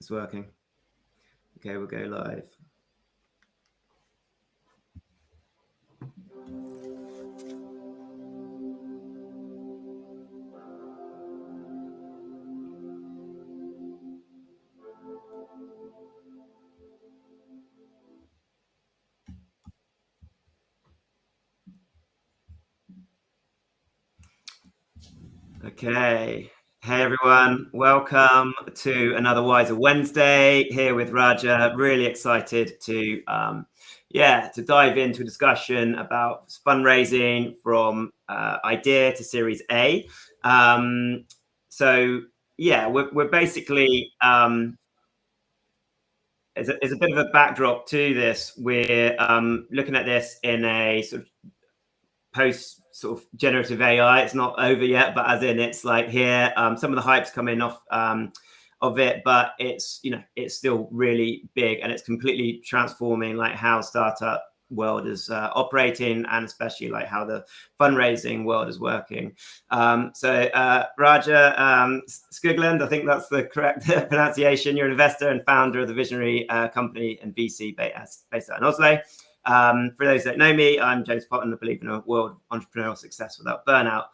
It's working. Okay, we'll go live. Okay. Hey everyone, welcome to another Wiser Wednesday here with Raja. Really excited to dive into a discussion about fundraising from idea to Series A. We're basically as a bit of a backdrop to this. We're looking at this in a sort of post sort of generative AI. It's not over yet, but as in it's like here, some of the hype's coming off of it, but it's still really big, and it's completely transforming like how startup world is operating, and especially like how the fundraising world is working. Raja Skogland, I think that's the correct pronunciation. You're an investor and founder of the visionary company and VC based out in Oslo. For those that know me, I'm James Potton. I believe in a world of entrepreneurial success without burnout.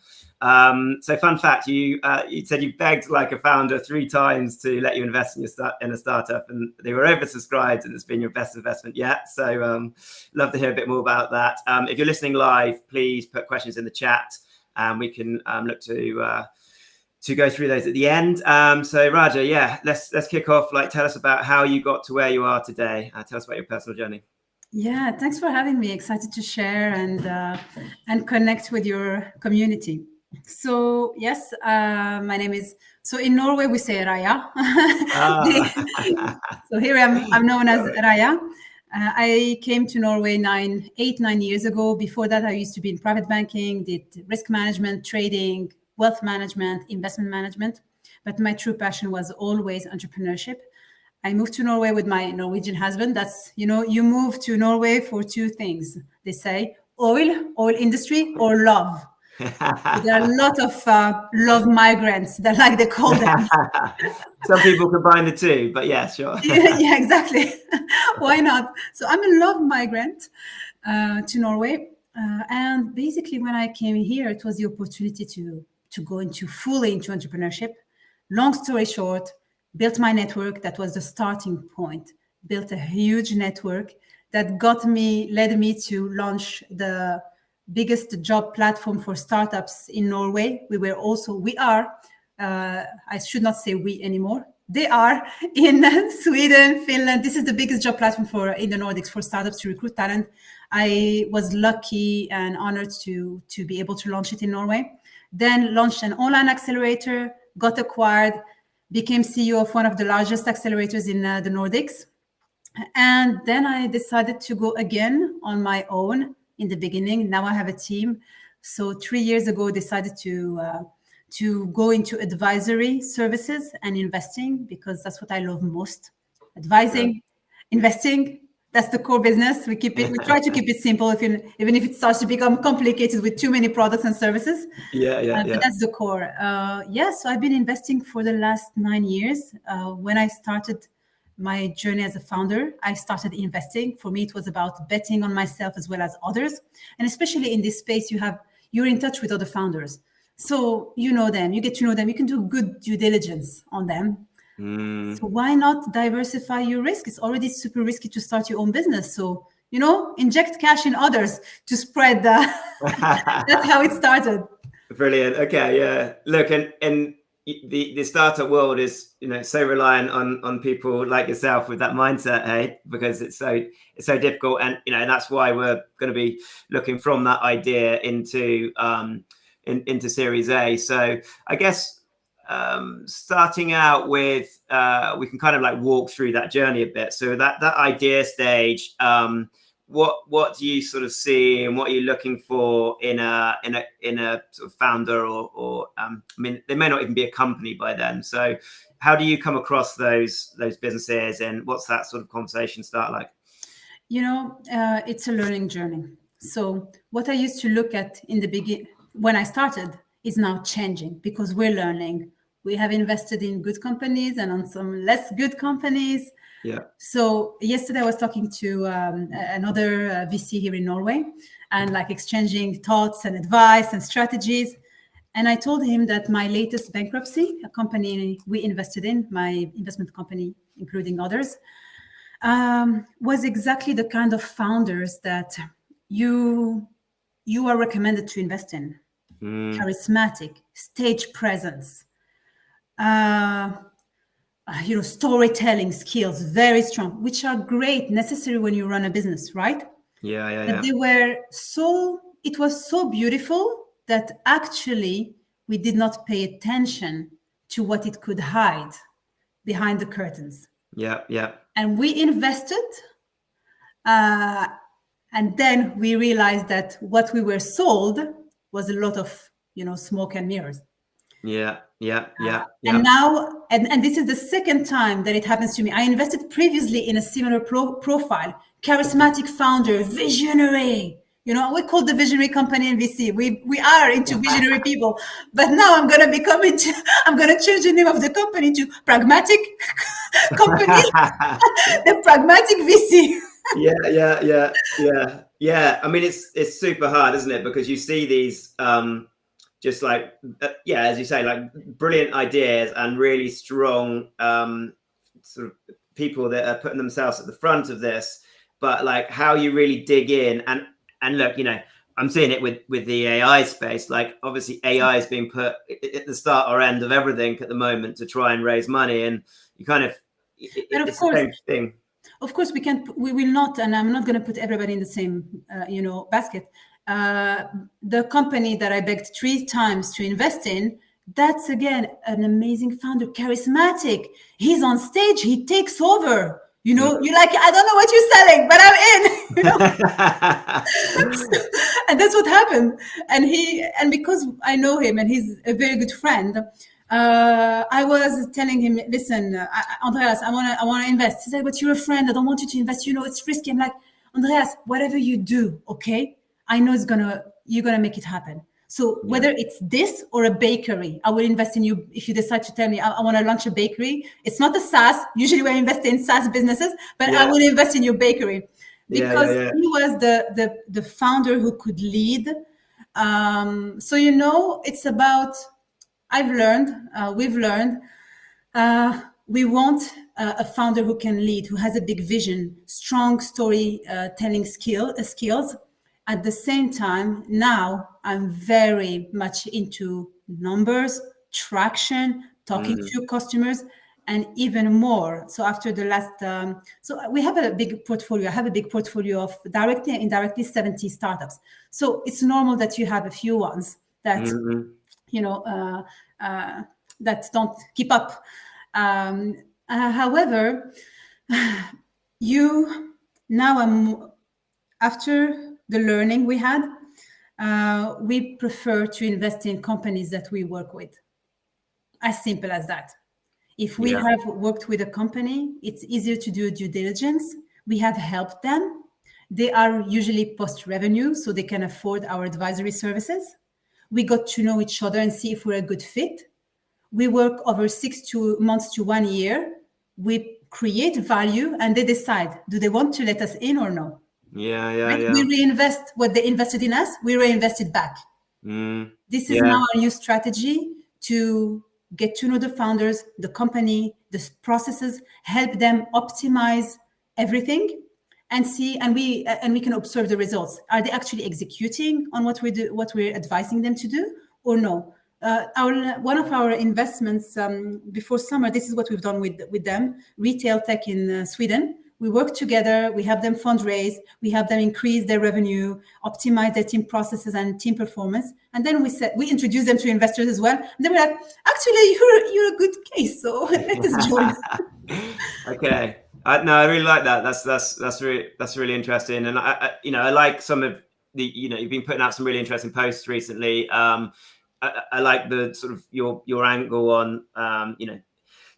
So fun fact, you said you begged like a founder 3 times to let you invest in a startup, and they were oversubscribed, and it's been your best investment yet. So love to hear a bit more about that. If you're listening live, please put questions in the chat, and we can look to go through those at the end. So Raja, yeah, let's kick off. Like, tell us about how you got to where you are today. Tell us about your personal journey. Yeah, thanks for having me. Excited to share and connect with your community. So yes, my name is. So in Norway we say Raja. So here I'm known as Raja. I came to Norway 9 years ago. Before that, I used to be in private banking, did risk management, trading, wealth management, investment management. But my true passion was always entrepreneurship. I moved to Norway with my Norwegian husband. That's, you move to Norway for 2 things. They say oil industry, or love. So there are a lot of love migrants, that like they call them. Some people combine the 2, but yeah, sure. Yeah, exactly. Why not? So I'm a love migrant to Norway. And basically when I came here, it was the opportunity to go fully into entrepreneurship. Long story short, built my network. That was the starting point. Built a huge network that led me to launch the biggest job platform for startups in Norway. We are, I should not say we anymore. They are in Sweden, Finland. This is the biggest job platform in the Nordics for startups to recruit talent. I was lucky and honored to be able to launch it in Norway. Then launched an online accelerator, got acquired, became CEO of one of the largest accelerators in the Nordics. And then I decided to go again on my own in the beginning. Now I have a team. So 3 years ago, decided to go into advisory services and investing, because that's what I love most. Advising, investing, that's the core business. We try to keep it simple, even if it starts to become complicated with too many products and services. But that's the core. So I've been investing for the last 9 years. When I started my journey as a founder, I started investing. For me, it was about betting on myself as well as others. And especially in this space, you're in touch with other founders. So you know them, you get to know them, you can do good due diligence on them. So why not diversify your risk? It's already super risky to start your own business. So, inject cash in others to spread that's how it started. Brilliant. Okay. Yeah. Look, and the startup world is, so reliant on people like yourself with that mindset, hey, because it's so difficult. And, and that's why we're going to be looking from that idea into Series A. So I guess, starting out with, we can kind of like walk through that journey a bit. So that idea stage, what do you sort of see, and what are you looking for in a sort of founder, or I mean, they may not even be a company by then. So how do you come across those businesses, and what's that sort of conversation start like? It's a learning journey. So what I used to look at in the beginning when I started is now changing, because we're learning. We have invested in good companies and on some less good companies. Yeah. So yesterday I was talking to another VC here in Norway, and like exchanging thoughts and advice and strategies. And I told him that my latest bankruptcy, a company we invested in, my investment company, including others, was exactly the kind of founders that you are recommended to invest in. Charismatic, stage presence, storytelling skills, very strong, which are great, necessary when you run a business, right? But they were it was so beautiful that actually we did not pay attention to what it could hide behind the curtains. Yeah. And we invested, and then we realized that what we were sold was a lot of, smoke and mirrors. Yeah. And now, and this is the second time that it happens to me. I invested previously in a similar profile, charismatic founder, visionary. We call the visionary company in VC. We are into visionary people, but now I'm going to change the name of the company to pragmatic company, the pragmatic VC. Yeah. I mean, it's super hard, isn't it? Because you see these, just like, as you say, like brilliant ideas and really strong sort of people that are putting themselves at the front of this, but like how you really dig in and look, I'm seeing it with the AI space. Like obviously AI is being put at the start or end of everything at the moment to try and raise money, and you kind of it's the same thing. Of course, we will not, and I'm not going to put everybody in the same basket. The company that I begged 3 times to invest in, that's again an amazing founder, charismatic. He's on stage, he takes over. You're like, I don't know what you're selling, but I'm in. And that's what happened. And because I know him and he's a very good friend, I was telling him, listen, Andreas, I want to invest. He said, but you're a friend. I don't want you to invest. It's risky. I'm like, Andreas, whatever you do, okay? I know you're going to make it happen. So whether it's this or a bakery, I will invest in you. If you decide to tell me I want to launch a bakery, it's not a SaaS. Usually we invest in SaaS businesses, but I will invest in your bakery because he was the founder who could lead. So, it's about, we've learned, we want a founder who can lead, who has a big vision, strong storytelling skills. At the same time, now I'm very much into numbers, traction, talking to customers, and even more. So after the last, so we have a big portfolio. I have a big portfolio of directly and indirectly 70 startups. So it's normal that you have a few ones that, that don't keep up. However, after the learning we had, we prefer to invest in companies that we work with. As simple as that. If we have worked with a company, it's easier to do due diligence. We have helped them. They are usually post-revenue, so they can afford our advisory services. We got to know each other and see if we're a good fit. We work over 6 months to 1 year. We create value and they decide, do they want to let us in or no? We reinvest what they invested in us. We reinvest it back. This is now our new strategy to get to know the founders, the company, the processes, help them optimize everything, and see. And we can observe the results. Are they actually executing on what we're advising them to do, or no? One of our investments before summer. This is what we've done with them. Retail tech in Sweden. We work together, we have them fundraise, we have them increase their revenue, optimize their team processes and team performance. And then we introduce them to investors as well. And then we're like, actually, you're a good case, so let us join. Okay. No, I really like that. That's really interesting. And I like some of the, you've been putting out some really interesting posts recently. I like the sort of your angle on,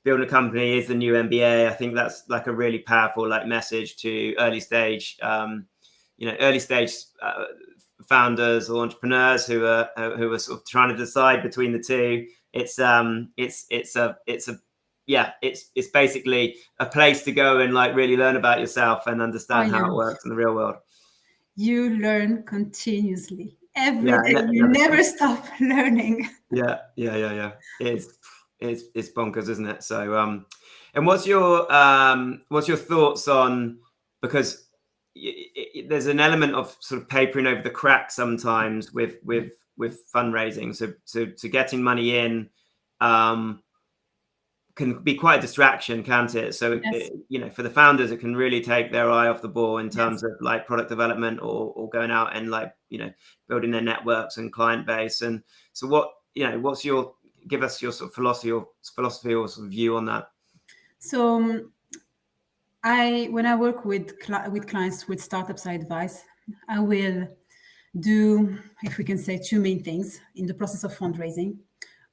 building a company is the new MBA. I think that's like a really powerful message to early stage founders or entrepreneurs who are sort of trying to decide between the two. it's basically a place to go and like really learn about yourself and understand how it works in the real world. You learn continuously every day. You never stop learning. Yeah. It's bonkers, isn't it? So and what's your thoughts on, because there's an element of sort of papering over the cracks sometimes with fundraising. So getting money in can be quite a distraction, can't it? So for the founders, it can really take their eye off the ball in terms of like product development or going out and like building their networks and client base. And so give us your sort of philosophy or sort of view on that. So when I work with clients, with startups, I advise, I will do, if we can say, two main things in the process of fundraising.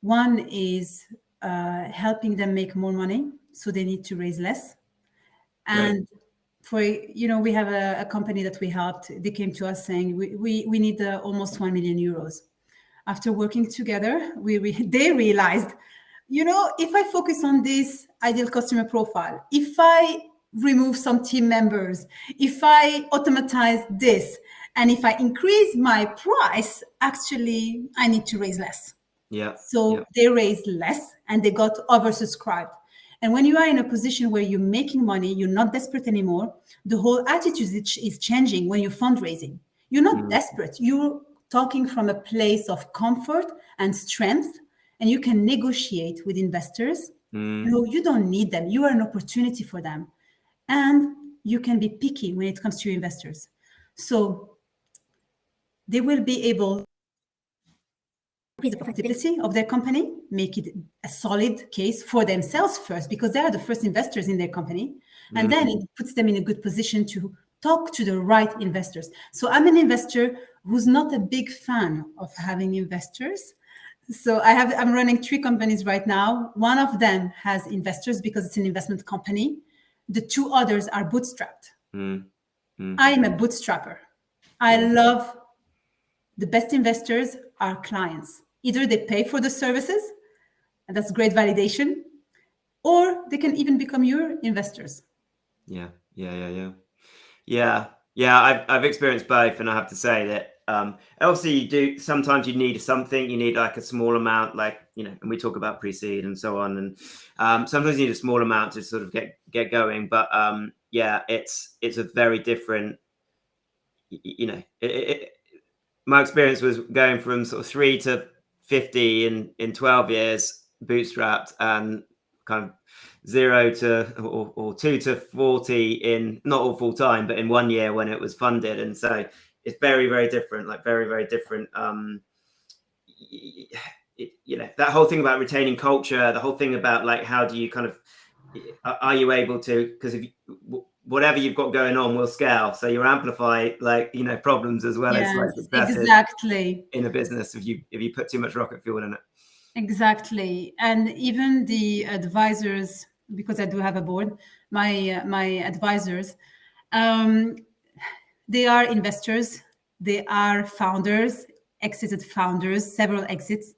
One is helping them make more money, so they need to raise less. And we have a company that we helped. They came to us saying we need almost 1 million euros. After working together, they realized, if I focus on this ideal customer profile, if I remove some team members, if I automatize this, and if I increase my price, actually, I need to raise less. So they raised less and they got oversubscribed. And when you are in a position where you're making money, you're not desperate anymore, the whole attitude is changing when you're fundraising. You're not desperate. You're talking from a place of comfort and strength, and you can negotiate with investors. No, you don't need them. You are an opportunity for them. And you can be picky when it comes to your investors. So they will be able increase the profitability of their company, make it a solid case for themselves first, because they are the first investors in their company. And then it puts them in a good position to talk to the right investors. So I'm an investor who's not a big fan of having investors. So I'm running 3 companies right now. One of them has investors because it's an investment company. The 2 others are bootstrapped. I am a bootstrapper. I love the best investors are clients. Either they pay for the services, and that's great validation, or they can even become your investors. Yeah. I've experienced both, and I have to say that obviously sometimes you need something, you need like a small amount, like and we talk about pre-seed and so on, and sometimes you need a small amount to sort of get going. But it's a very different, my experience was going from sort of 3 to 50 in 12 years bootstrapped, and kind of 0 to or 2 to 40 in not all full time, but in 1 year when it was funded. And so it's very, very different, like very, very different. That whole thing about retaining culture, the whole thing about like, how do you kind of, are you able to, because if whatever you've got going on will scale, so you amplify like problems as well as like successes. Exactly. In a business, if you put too much rocket fuel in it. Exactly. And even the advisors, because I do have a board, my advisors, they are investors, they are founders, exited founders, several exits.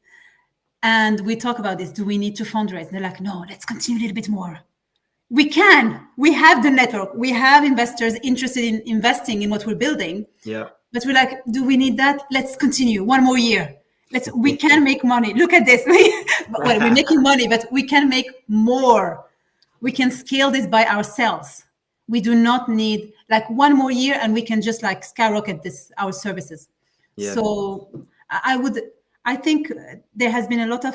And we talk about this. Do we need to fundraise? They're like, no, let's continue a little bit more. We have the network. We have investors interested in investing in what we're building. Yeah. But we're like, do we need that? Let's continue 1 more year. We can make money. Look at this. Well, we're making money, but we can make more. We can scale this by ourselves. We do not need like 1 more year, and we can just like skyrocket our services. Yeah. So I think there has been a lot of,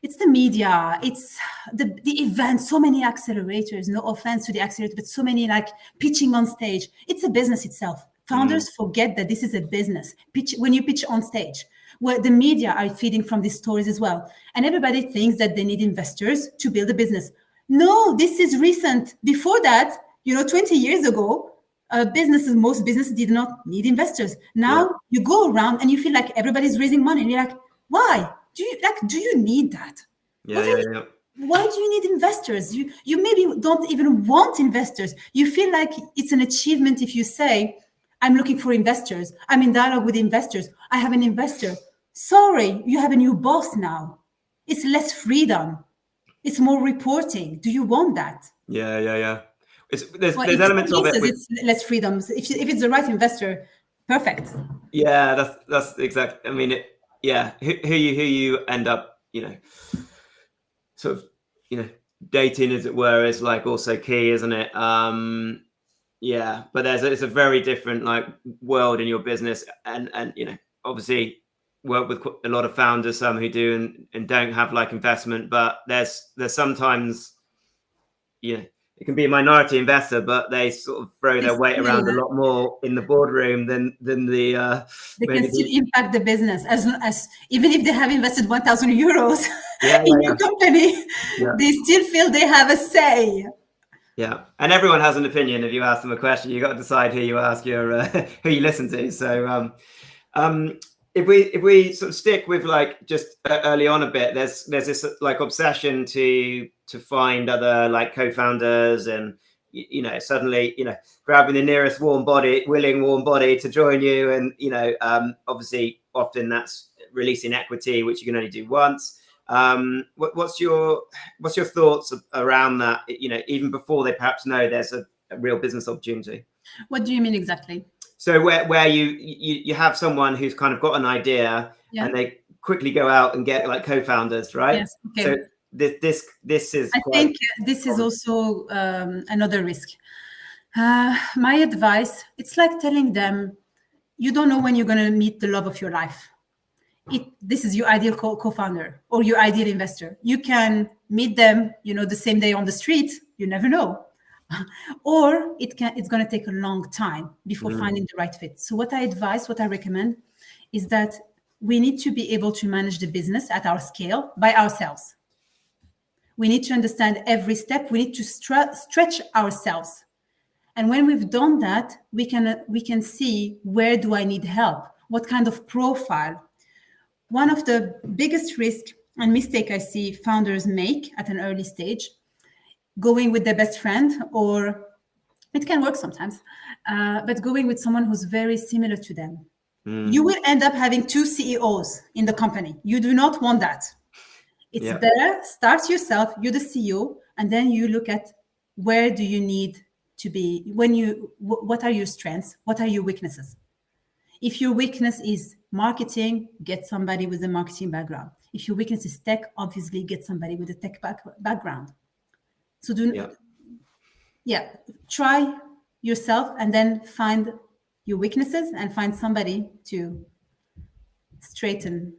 it's the media, it's the event, so many accelerators, no offense to the accelerator, but so many like pitching on stage. It's a business itself. Founders forget that this is a business. When you pitch on stage, where the media are feeding from these stories as well. And everybody thinks that they need investors to build a business. No, this is recent. Before that, 20 years ago, most businesses did not need investors. Now you go around and you feel like everybody's raising money, and you're like, why? Do you need that? Why do you need investors? You maybe don't even want investors. You feel like it's an achievement if you say, I'm looking for investors. I'm in dialogue with investors. I have an investor. Sorry, you have a new boss now. It's less freedom. It's more reporting. Do you want that? Yeah. There's Well, in elements some of it. cases, it's less freedom. If it's the right investor, perfect. Yeah, that's exactly. I mean, who you end up, sort of, dating, as it were, is like also key, isn't it? Yeah, but it's a very different like world in your business, and obviously work with a lot of founders, some who do and don't have like investment, but there's sometimes, it can be a minority investor, but they sort of throw their weight around a lot more in the boardroom than the they can still impact the business as even if they have invested 1,000 euros in your company, they still feel they have a say. Yeah, and everyone has an opinion. If you ask them a question, you got to decide who you ask who you listen to. So, if we sort of stick with like just early on a bit, there's this like obsession to find other like co-founders and suddenly grabbing the nearest willing warm body to join you, and obviously often that's releasing equity, which you can only do once. What's your thoughts around that? Even before they perhaps know there's a real business opportunity. What do you mean exactly? So where you have someone who's kind of got an idea, and they quickly go out and get like co-founders, right? Yes. Okay. So this is. I think this is also another risk. My advice: it's like telling them, you don't know when you're going to meet the love of your life. This is your ideal co-founder or your ideal investor. You can meet them, the same day on the street. You never know. Or it's going to take a long time before finding the right fit. So what I recommend is that we need to be able to manage the business at our scale by ourselves. We need to understand every step. We need to stretch ourselves. And when we've done that, we can see, where do I need help? What kind of profile? One of the biggest risks and mistake I see founders make at an early stage, going with their best friend, or it can work sometimes, but going with someone who's very similar to them. You will end up having two CEOs in the company. You do not want that. It's better, start yourself, you're the CEO, and then you look at where do you need to be, what are your strengths, what are your weaknesses. If your weakness is marketing, get somebody with a marketing background. If your weakness is tech, obviously get somebody with a tech background. So try yourself and then find your weaknesses and find somebody to strengthen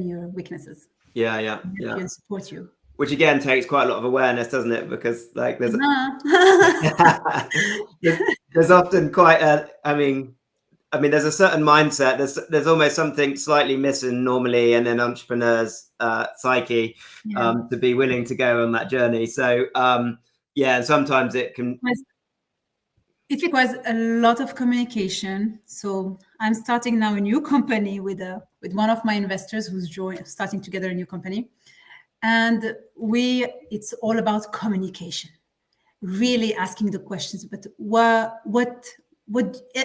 your weaknesses. Yeah. And support you. Which again takes quite a lot of awareness, doesn't it? Because like there's there's often quite there's a certain mindset. There's almost something slightly missing normally in an entrepreneur's psyche to be willing to go on that journey. So and sometimes it requires a lot of communication. So I'm starting now a new company with one of my investors who's starting together a new company, and it's all about communication, really asking the questions, but what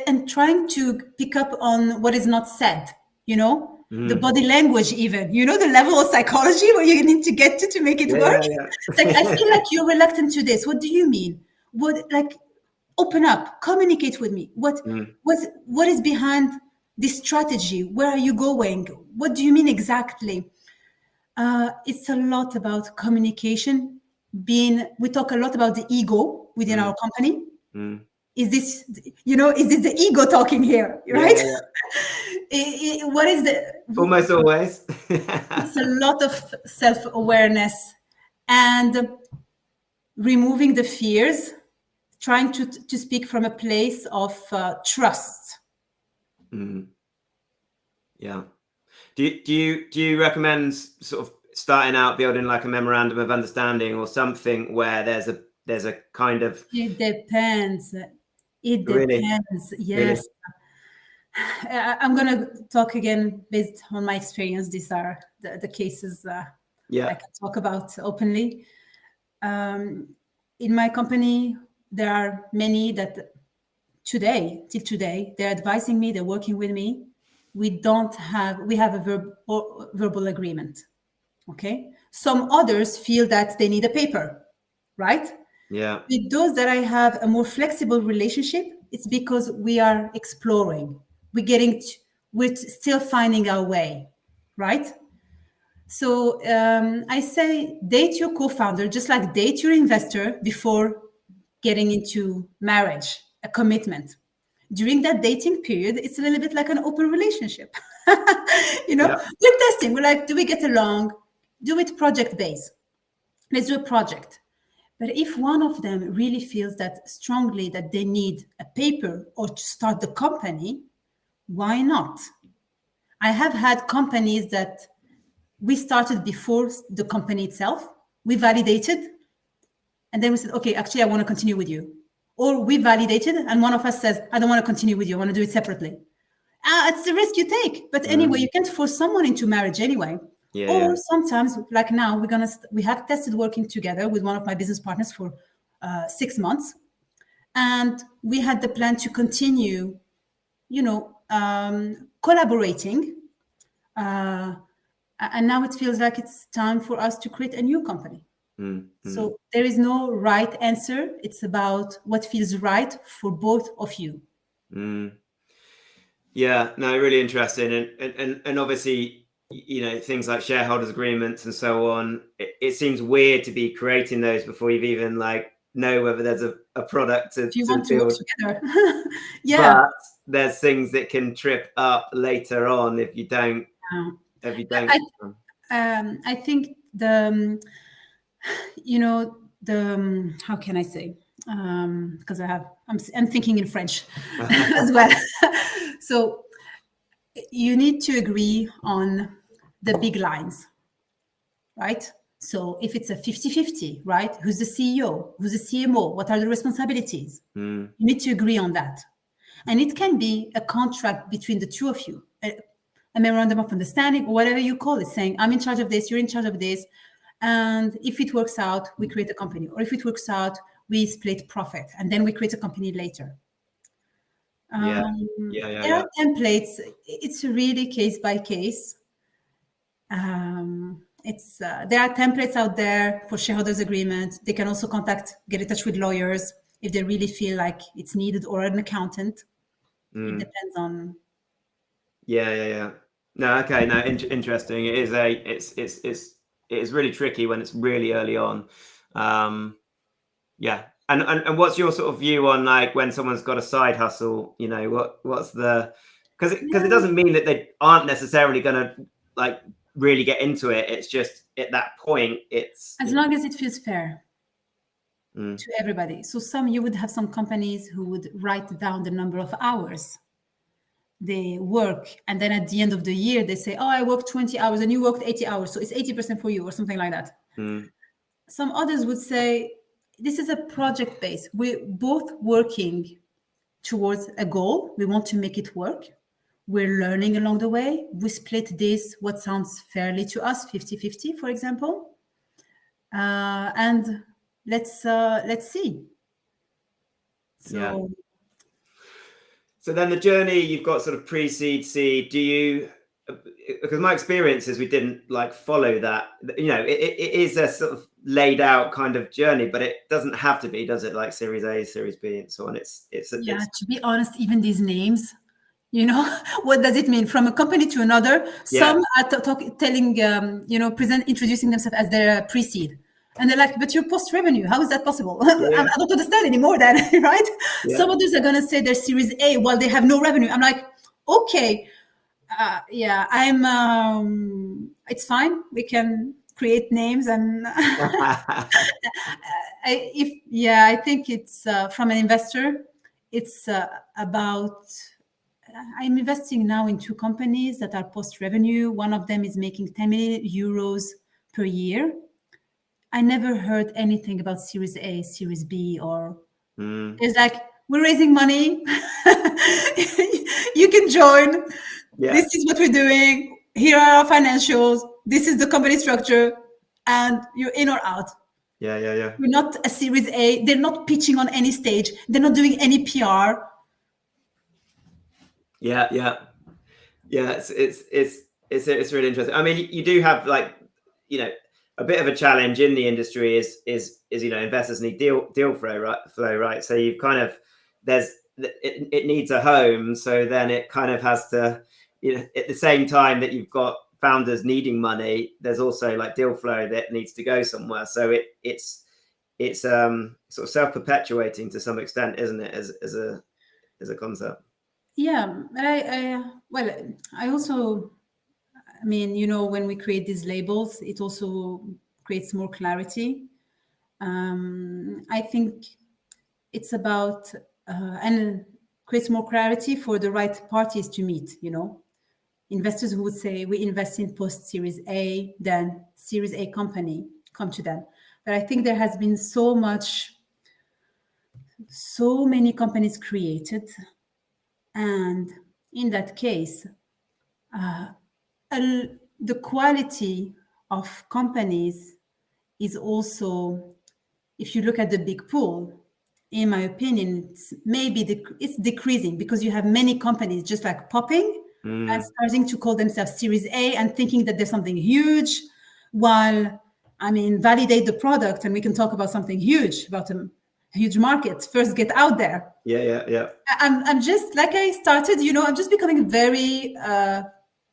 and trying to pick up on what is not said, the body language, even, the level of psychology where you need to get to make it work. It's like, I feel like you're reluctant to this. What do you mean? Open up, communicate with me. What is behind this strategy? Where are you going? What do you mean exactly? It's a lot about communication. We talk a lot about the ego within our company. Is this the ego talking here, right? What is almost always? It's a lot of self-awareness and removing the fears, trying to speak from a place of trust. Yeah. Do you recommend sort of starting out building like a memorandum of understanding or something where there's a kind of? It depends. Really? Yes. Really? I'm going to talk again based on my experience. These are the cases I can talk about openly. In my company, there are many that till today, they're advising me, they're working with me. We have a verbal agreement. Okay. Some others feel that they need a paper, right? Yeah. With those that I have a more flexible relationship, it's because we are exploring. We're still finding our way, right? So I say date your co-founder just like date your investor before getting into marriage, a commitment. During that dating period, it's a little bit like an open relationship. Yeah. We're testing. We're like, do we get along? Do it project based. Let's do a project. But if one of them really feels that strongly that they need a paper or to start the company, why not? I have had companies that we started before the company itself. We validated, and then we said, okay, actually, I want to continue with you. Or we validated, and one of us says, I don't want to continue with you. I want to do it separately. It's the risk you take. But anyway, you can't force someone into marriage anyway. Yeah. Or sometimes, like now, we have tested working together with one of my business partners for 6 months, and we had the plan to continue, collaborating. And now it feels like it's time for us to create a new company. So there is no right answer. It's about what feels right for both of you. Yeah, no, really interesting. And obviously, things like shareholders agreements and so on, it seems weird to be creating those before you've even know whether there's a product to If you want to work build. together. Yeah. But there's things that can trip up later on if you don't. I think how can I say? Because I'm thinking in French as well. So you need to agree on the big lines, right? So if it's a 50-50, right? Who's the CEO? Who's the CMO? What are the responsibilities? You need to agree on that. And it can be a contract between the two of you, a memorandum of understanding, or whatever you call it, saying, I'm in charge of this, you're in charge of this. And if it works out, we create a company. Or if it works out, we split profit. And then we create a company later. There are templates. It's really case by case. There are templates out there for shareholders agreement. They can also get in touch with lawyers if they really feel like it's needed, or an accountant. It depends on. Yeah. No, okay, no, interesting. It is really tricky when it's really early on. Yeah. And what's your sort of view on when someone's got a side hustle? What's the because it doesn't mean that they aren't necessarily going to really get into it. It's just at that point, it's as long as it feels fair to everybody. So you would have some companies who would write down the number of hours they work, and then at the end of the year they say, oh, I worked 20 hours and you worked 80 hours, so it's 80% for you, or something like that. Some others would say, this is a project base. We're both working towards a goal. We want to make it work. We're learning along the way. We split this, what sounds fairly to us, 50-50, for example. And let's see. So then the journey, you've got sort of pre-seed, seed. Do you? Because my experience is we didn't follow that. It is a sort of laid out kind of journey, but it doesn't have to be, does it? Like Series A, Series B, and so on. To be honest, even these names, what does it mean from a company to another? Some are introducing themselves as their pre-seed. And they're like, but you're post-revenue. How is that possible? I don't understand anymore then, right? Yeah. Some others are going to say they're Series A while they have no revenue. I'm like, okay, it's fine. We can create names. And I think it's from an investor, it's about, I'm investing now in 2 companies that are post-revenue. One of them is making 10 million euros per year. I never heard anything about Series A, Series B, or it's like, we're raising money. You can join. Yeah. This is what we're doing. Here are our financials. This is the company structure, and you're in or out. Yeah. We're not a Series A. They're not pitching on any stage. They're not doing any PR. Yeah. It's really interesting. I mean, you do have a bit of a challenge in the industry is investors need deal flow, right? So you've kind of it needs a home, so then it kind of has to, at the same time that you've got founders needing money, there's also like deal flow that needs to go somewhere. So it's sort of self-perpetuating to some extent, isn't it, as a concept? Yeah, but I also, I mean, when we create these labels, it also creates more clarity. I think it's about and creates more clarity for the right parties to meet. Investors who would say we invest in post Series A, then Series A company, come to them. But I think there has been so many companies created, and in that case, the quality of companies is also, if you look at the big pool, in my opinion, it's decreasing because you have many companies just like popping and starting to call themselves Series A and thinking that there's something huge, while, validate the product and we can talk about something huge, about a huge market. First, get out there. Yeah. I'm just, like I started, I'm just becoming very,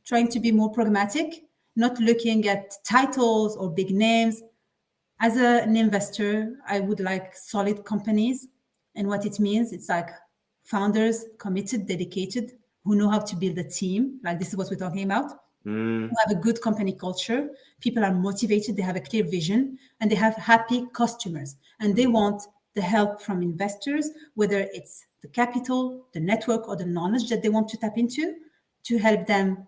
trying to be more pragmatic, not looking at titles or big names. As an investor, I would like solid companies. And what it means, it's like founders, committed, dedicated, who know how to build a team. Like this is what we're talking about. Who have a good company culture. People are motivated, they have a clear vision, and they have happy customers. And they want the help from investors, whether it's the capital, the network, or the knowledge that they want to tap into, to help them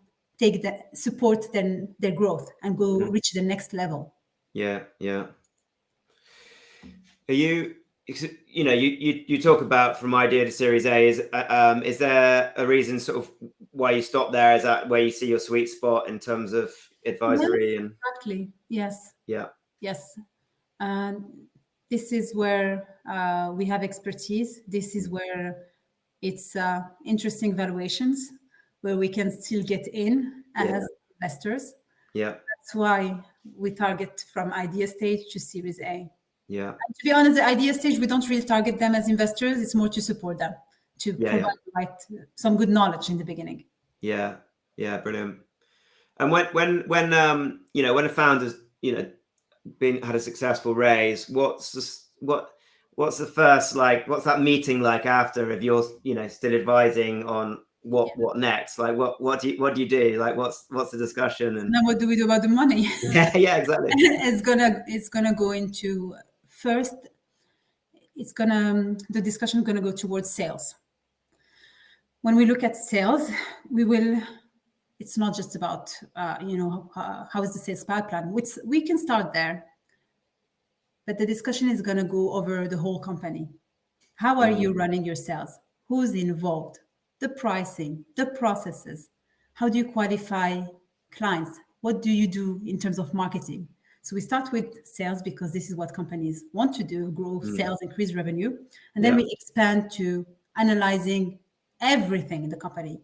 support their growth and go reach the next level. Yeah. Are you talk about from idea to Series A. Is there a reason sort of why you stop there? Is that where you see your sweet spot in terms of advisory? Yes, exactly. Yes. Yeah. Yes. This is where we have expertise. This is where it's interesting valuations, where we can still get in as investors. Yeah. That's why we target from idea stage to Series A. Yeah. And to be honest, the idea stage, we don't really target them as investors. It's more to support them, to provide some good knowledge in the beginning. Yeah. Brilliant. And when a founder's had a successful raise, what's the first, like, what's that meeting like after, if you're still advising on what next? Like what do you do? Like what's the discussion? And now what do we do about the money? yeah, exactly. It's gonna go into, first, the discussion is gonna go towards sales. When we look at sales, it's not just about how is the sales pipeline, which we can start there, but the discussion is gonna go over the whole company. How are you running your sales? Who's involved? The pricing, the processes. How do you qualify clients? What do you do in terms of marketing? So we start with sales because this is what companies want to do, grow sales, increase revenue. And then we expand to analyzing everything in the company,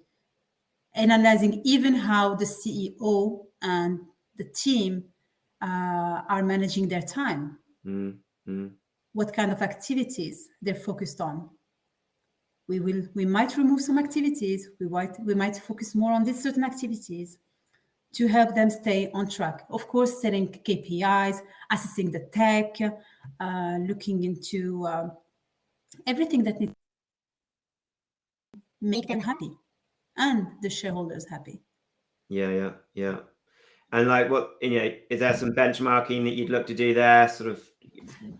analyzing even how the CEO and the team are managing their time. What kind of activities they're focused on. We might remove some activities. We might focus more on these certain activities to help them stay on track. Of course, setting KPIs, assessing the tech, looking into everything that needs to make them happy and the shareholders happy. Yeah. And like, what, is there some benchmarking that you'd look to do there, sort of?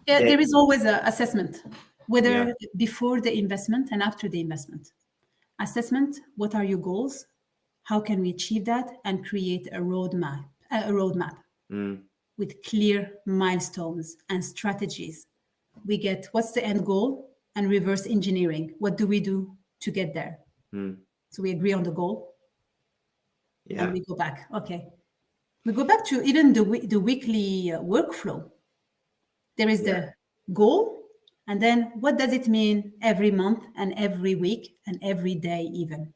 Yeah, there is always an assessment, whether before the investment and after the investment. Assessment, what are your goals? How can we achieve that? And create a roadmap with clear milestones and strategies. We get what's the end goal and reverse engineering. What do we do to get there? So we agree on the goal. And we go back. Okay. We go back to even the weekly workflow. There is the goal, and then what does it mean every month and every week and every day even?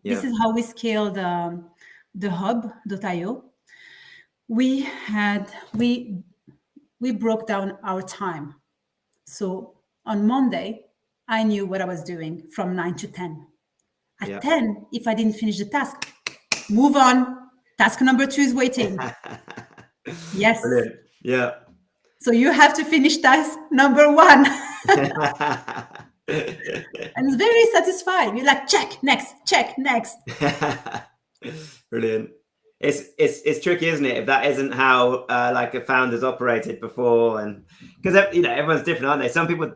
This is how we scale the hub.io. we broke down our time. So on Monday, I knew what I was doing from 9 to 10. At 10, if I didn't finish the task, move on. Task number 2 is waiting. Yes. Brilliant. Yeah. So you have to finish task number 1. And it's very satisfying. You're like, check, next, check, next. Brilliant. It's tricky, isn't it? If that isn't how like a founder's operated before, and because everyone's different, aren't they? Some people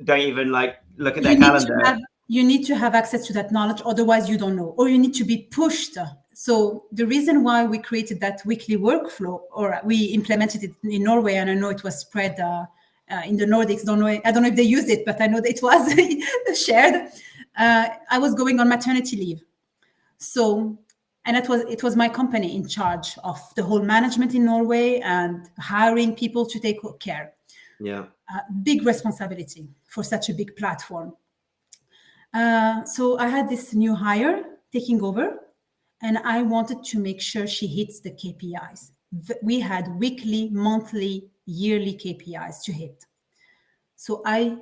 don't even like look at their calendar. You need to have access to that knowledge, otherwise you don't know, or you need to be pushed. So the reason why we created that weekly workflow, or we implemented it in Norway, and I know it was spread in the Nordics. I don't know if they used it, but I know that it was shared. I was going on maternity leave, so. And it was my company in charge of the whole management in Norway and hiring people to take care. Yeah. Big responsibility for such a big platform. So I had this new hire taking over, and I wanted to make sure she hits the KPIs. We had weekly, monthly, yearly KPIs to hit. So I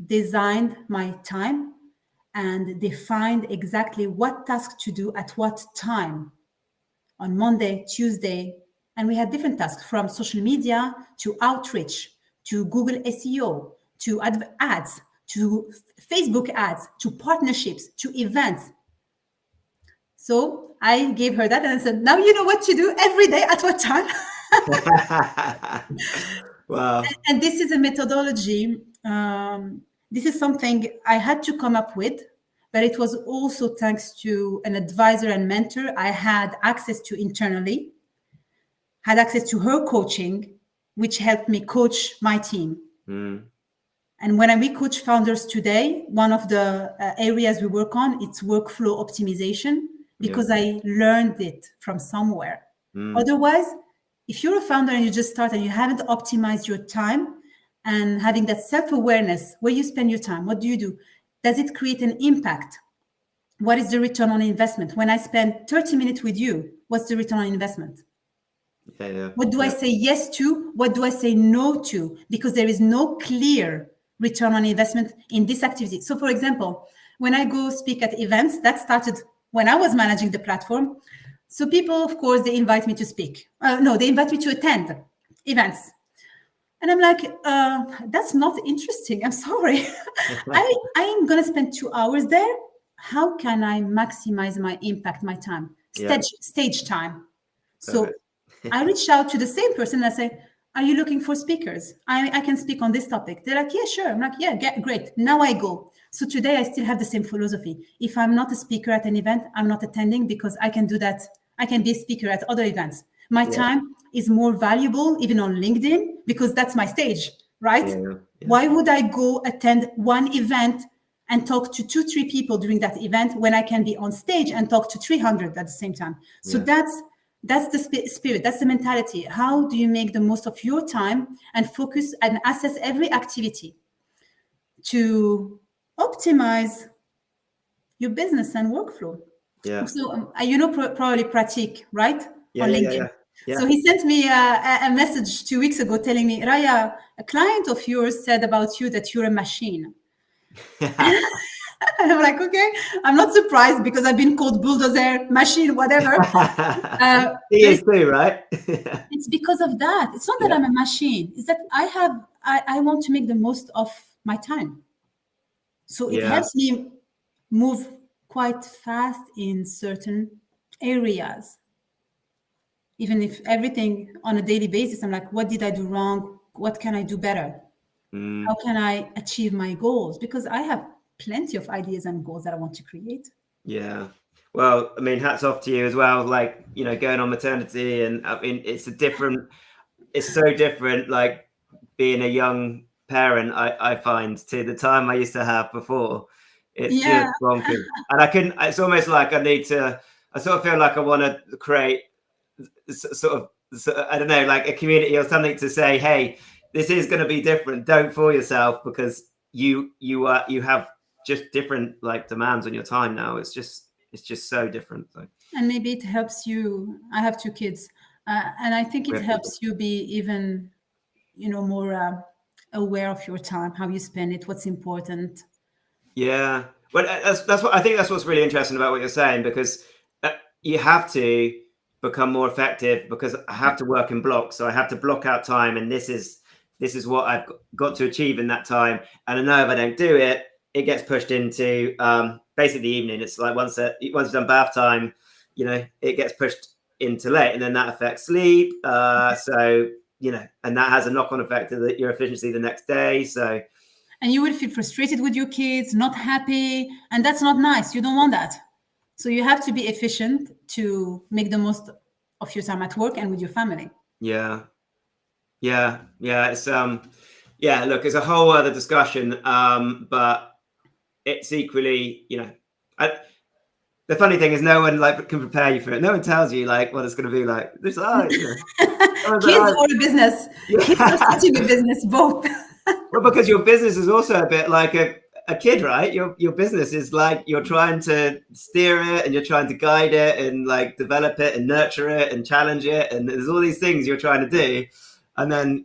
designed my time and defined exactly what task to do at what time on Monday, Tuesday. And we had different tasks, from social media to outreach, to Google SEO, to ads, to Facebook ads, to partnerships, to events. So I gave her that and I said, now you know what to do every day at what time. Wow. And this is a methodology. This is something I had to come up with, but it was also thanks to an advisor and mentor I had access to internally, had access to her coaching, which helped me coach my team. And when we coach founders today, one of the areas we work on, it's workflow optimization, because I learned it from somewhere. Otherwise, if you're a founder and you just start and you haven't optimized your time and having that self-awareness, where you spend your time, what do you do? Does it create an impact? What is the return on investment? When I spend 30 minutes with you, what's the return on investment? What do I say yes to? What do I say no to? Because there is no clear return on investment in this activity. So for example, when I go speak at events, that started when I was managing the platform. So people, of course, they invite me to speak. They invite me to attend events. And I'm like, that's not interesting. I'm sorry. I'm going to spend 2 hours there. How can I maximize my impact, my time, stage time? So I reached out to the same person and I say, are you looking for speakers? I can speak on this topic. They're like, yeah, sure. I'm like, yeah, great. Now I go. So today I still have the same philosophy. If I'm not a speaker at an event, I'm not attending, because I can do that. I can be a speaker at other events. My time is more valuable, even on LinkedIn, because that's my stage, right? Why would I go attend one event and talk to 2-3 people during that event when I can be on stage and talk to 300 at the same time? So that's the spirit, that's the mentality. How do you make the most of your time and focus and assess every activity to optimize your business and workflow? So probably Pratik, right? On LinkedIn. So he sent me a message 2 weeks ago telling me, Raya, a client of yours said about you that you're a machine. And I'm like, okay, I'm not surprised, because I've been called bulldozer, machine, whatever. He is too, right? It's because of that. It's not that I'm a machine. It's that I want to make the most of my time. So it helps me move quite fast in certain areas. Even if everything on a daily basis, I'm like, what did I do wrong? What can I do better? How can I achieve my goals? Because I have plenty of ideas and goals that I want to create. Yeah. Well, I mean, hats off to you as well. Like, going on maternity, and I mean, it's so different, like being a young parent, I find, to the time I used to have before. It's just bonkers. And it's almost like I sort of feel like I want to create I don't know, like a community or something to say, hey, this is going to be different. Don't fool yourself, because you have just different like demands on your time now. It's just so different. So. And maybe it helps you. I have 2 kids. And I think it helps you be even, more aware of your time, how you spend it, what's important. Yeah. Well, that's what I think. That's what's really interesting about what you're saying, because you have to become more effective, because I have to work in blocks. So I have to block out time, and this is what I've got to achieve in that time. And I know if I don't do it, it gets pushed into basically the evening. It's like once it's done bath time, it gets pushed into late, and then that affects sleep. So and that has a knock-on effect to your efficiency the next day. So. And you will feel frustrated with your kids, not happy, and that's not nice. You don't want that. So you have to be efficient to make the most of your time at work and with your family. Yeah. It's look, it's a whole other discussion, but it's equally, the funny thing is, no one can prepare you for it. No one tells you what it's going to be like. Kids or a business. Yeah. Kids are starting a business, both. Well, because your business is also a bit like a kid, right? Your business is like you're trying to steer it, and you're trying to guide it, and develop it and nurture it and challenge it, and there's all these things you're trying to do, and then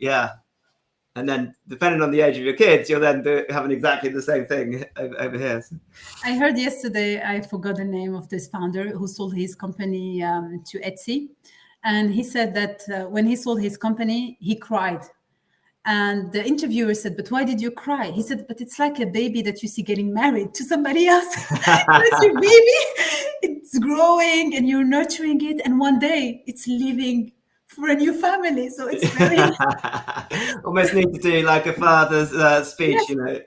depending on the age of your kids, you're then having exactly the same thing over here. So. I heard yesterday, I forgot the name of this founder who sold his company to Etsy, and he said that when he sold his company, he cried. And the interviewer said, "But why did you cry?" He said, "But it's like a baby that you see getting married to somebody else. It's your baby. It's growing and you're nurturing it. And one day it's leaving for a new family." So it's very... Almost need to do like a father's speech, Yes.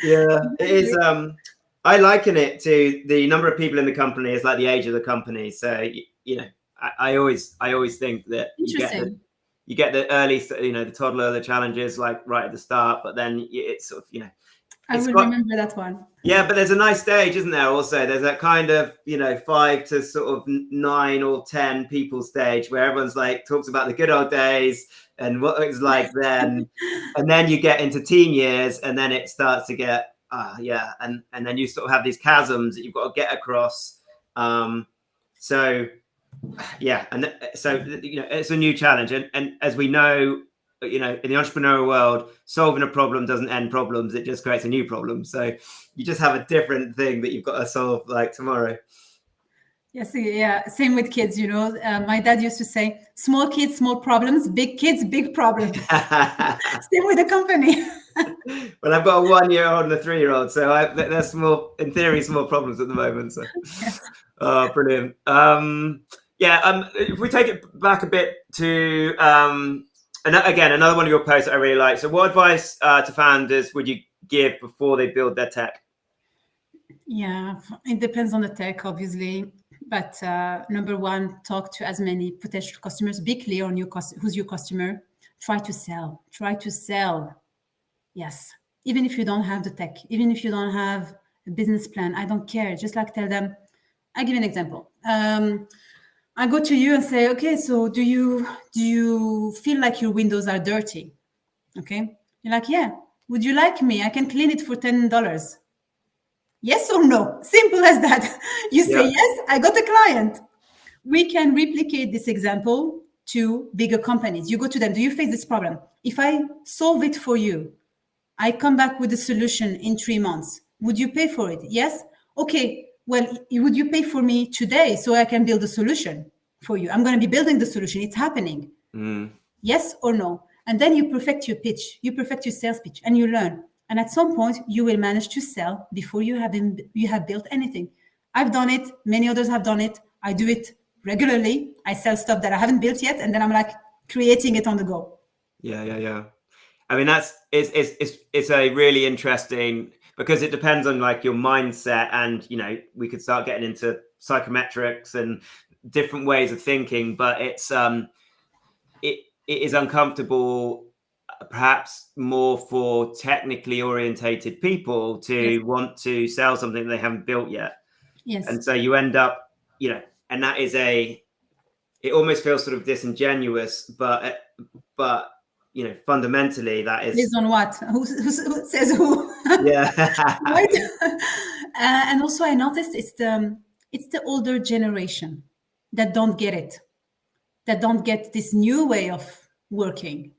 Yeah, it is. I liken it to the number of people in the company is like the age of the company. So, I always think that you get the early, the toddler, the challenges right at the start, but then it's sort of, I will remember that one. Yeah, but there's a nice stage, isn't there? Also, there's that kind of 5 to sort of 9 or 10 people stage where everyone's talks about the good old days and what it was like then, and then you get into teen years, and then it starts to get and then you sort of have these chasms that you've got to get across. So it's a new challenge, and as we know, in the entrepreneurial world, solving a problem doesn't end problems, it just creates a new problem. So you just have a different thing that you've got to solve tomorrow. Yes, yeah, same with kids. My dad used to say, small kids, small problems, big kids, big problems. Same with the company. Well, I've got a 1-year-old and a 3-year-old, so there's small, in theory, small problems at the moment. So Yes. Oh, brilliant. If we take it back a bit to another one of your posts that I really like. So what advice to founders would you give before they build their tech? Yeah, it depends on the tech, obviously. But number one, talk to as many potential customers. Be clear on who's your customer. Try to sell. Yes. Even if you don't have the tech, even if you don't have a business plan, I don't care. Just tell them. I give an example. I go to you and say, okay, so do you feel like your windows are dirty? Okay. You're like, yeah. Would you like me? I can clean it for $10. Yes or no? Simple as that. You say, yes, I got a client. We can replicate this example to bigger companies. You go to them. Do you face this problem? If I solve it for you, I come back with a solution in 3 months. Would you pay for it? Yes. Okay. Well, would you pay for me today so I can build a solution for you? I'm going to be building the solution. It's happening. Yes or no? And then you perfect your pitch. You perfect your sales pitch, and you learn. And at some point, you will manage to sell before you have built anything. I've done it. Many others have done it. I do it regularly. I sell stuff that I haven't built yet, and then I'm creating it on the go. Yeah. I mean, it's a really interesting, because it depends on your mindset, and we could start getting into psychometrics and different ways of thinking, but it's it is uncomfortable, perhaps more for technically orientated people to want to sell something they haven't built yet. Yes. And so you end up, and that is it almost feels sort of disingenuous, but fundamentally that is based on what? Who says who? Yeah. Right? And also I noticed it's the older generation that don't get it. that don't get this new way of working.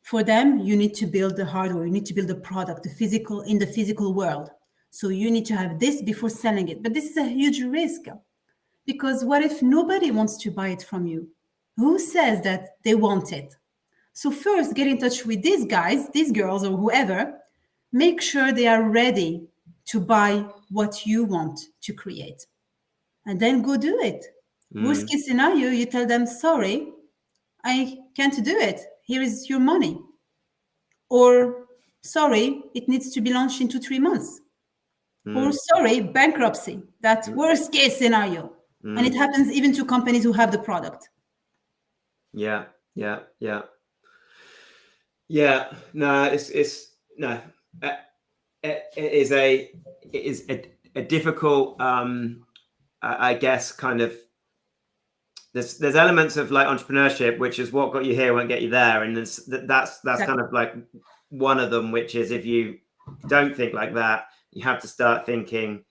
For them, you need to build the hardware, you need to build the product, in the physical world. So you need to have this before selling it. But this is a huge risk, because what if nobody wants to buy it from you? Who says that they want it? So first, get in touch with these guys, these girls, or whoever. Make sure they are ready to buy what you want to create. And then go do it. Worst case scenario, you tell them, sorry, I can't do it. Here is your money. Or, sorry, it needs to be launched in 2-3 months. Or, sorry, bankruptcy. That's worst case scenario. And it happens even to companies who have the product. Yeah. No, it is a difficult, I guess, kind of. There's elements of like entrepreneurship, which is what got you here won't get you there, and that's exactly. Kind of like one of them, which is if you don't think like that, you have to start thinking